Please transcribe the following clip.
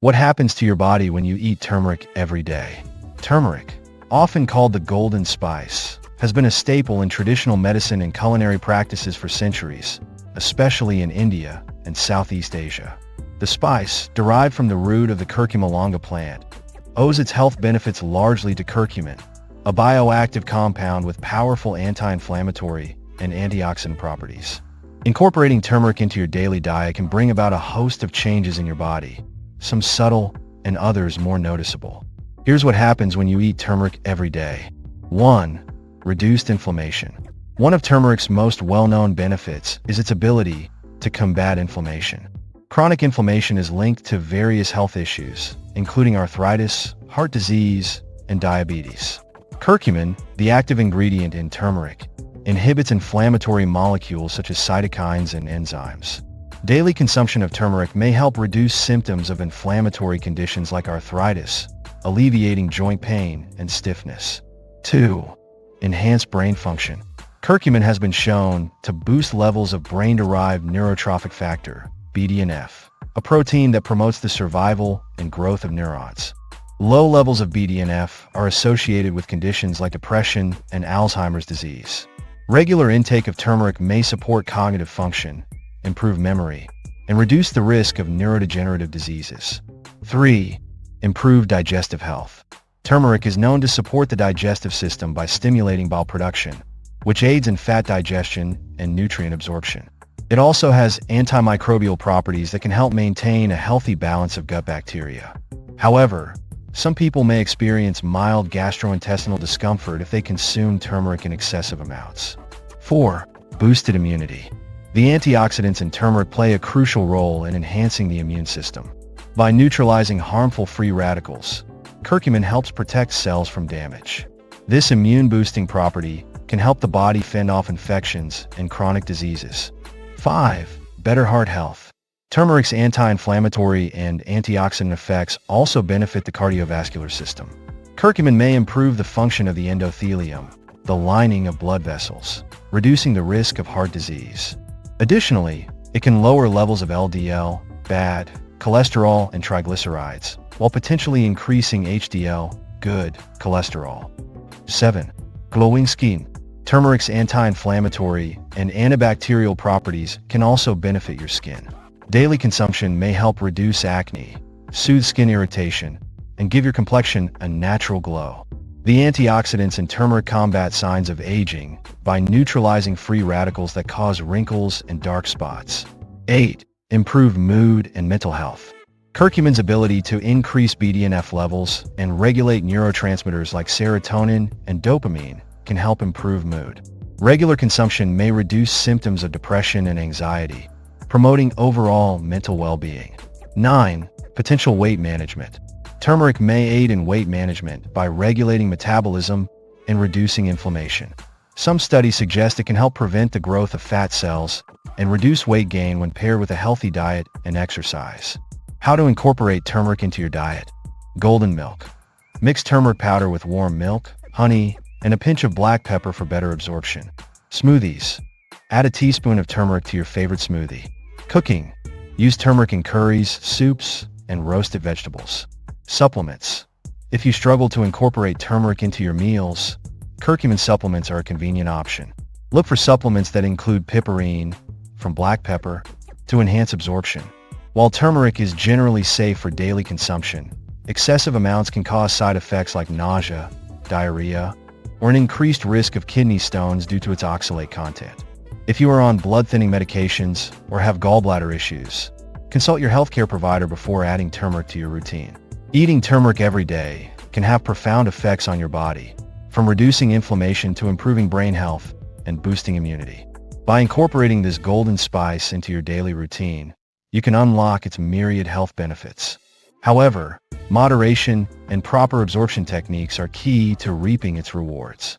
What happens to your body when you eat turmeric every day? Turmeric, often called the golden spice, has been a staple in traditional medicine and culinary practices for centuries, especially in India and Southeast Asia. The spice, derived from the root of the Curcuma longa plant, owes its health benefits largely to curcumin, a bioactive compound with powerful anti-inflammatory and antioxidant properties. Incorporating turmeric into your daily diet can bring about a host of changes in your body, some subtle and others more noticeable. Here's what happens when you eat turmeric every day. 1. Reduced inflammation. One of turmeric's most well-known benefits is its ability to combat inflammation. Chronic inflammation is linked to various health issues, including arthritis, heart disease, and diabetes. Curcumin, the active ingredient in turmeric, inhibits inflammatory molecules such as cytokines and enzymes. Daily consumption of turmeric may help reduce symptoms of inflammatory conditions like arthritis, alleviating joint pain and stiffness. 2. Enhanced brain function. Curcumin has been shown to boost levels of brain-derived neurotrophic factor, BDNF, a protein that promotes the survival and growth of neurons. Low levels of BDNF are associated with conditions like depression and Alzheimer's disease. Regular intake of turmeric may support cognitive function, improve memory, and reduce the risk of neurodegenerative diseases. 3. Improved digestive health. Turmeric is known to support the digestive system by stimulating bile production, which aids in fat digestion and nutrient absorption. It also has antimicrobial properties that can help maintain a healthy balance of gut bacteria. However, some people may experience mild gastrointestinal discomfort if they consume turmeric in excessive amounts. 4. Boosted immunity. The antioxidants in turmeric play a crucial role in enhancing the immune system. By neutralizing harmful free radicals, curcumin helps protect cells from damage. This immune-boosting property can help the body fend off infections and chronic diseases. 5. Better heart health. Turmeric's anti-inflammatory and antioxidant effects also benefit the cardiovascular system. Curcumin may improve the function of the endothelium, the lining of blood vessels, reducing the risk of heart disease. Additionally, it can lower levels of LDL, bad cholesterol, and triglycerides, while potentially increasing HDL, good cholesterol. 7. Glowing skin. Turmeric's anti-inflammatory and antibacterial properties can also benefit your skin. Daily consumption may help reduce acne, soothe skin irritation, and give your complexion a natural glow. The antioxidants in turmeric combat signs of aging by neutralizing free radicals that cause wrinkles and dark spots. 8. Improved mood and mental health. Curcumin's ability to increase BDNF levels and regulate neurotransmitters like serotonin and dopamine can help improve mood. Regular consumption may reduce symptoms of depression and anxiety, promoting overall mental well-being. 9. Potential weight management. Turmeric may aid in weight management by regulating metabolism and reducing inflammation. Some studies suggest it can help prevent the growth of fat cells and reduce weight gain when paired with a healthy diet and exercise. How to incorporate turmeric into your diet. Golden milk. Mix turmeric powder with warm milk, honey, and a pinch of black pepper for better absorption. Smoothies. Add a teaspoon of turmeric to your favorite smoothie. Cooking. Use turmeric in curries, soups, and roasted vegetables. Supplements. If you struggle to incorporate turmeric into your meals, curcumin supplements are a convenient option. Look for supplements that include piperine, from black pepper, to enhance absorption. While turmeric is generally safe for daily consumption, excessive amounts can cause side effects like nausea, diarrhea, or an increased risk of kidney stones due to its oxalate content. If you are on blood-thinning medications or have gallbladder issues, consult your healthcare provider before adding turmeric to your routine. Eating turmeric every day can have profound effects on your body, from reducing inflammation to improving brain health and boosting immunity. By incorporating this golden spice into your daily routine, you can unlock its myriad health benefits. However, moderation and proper absorption techniques are key to reaping its rewards.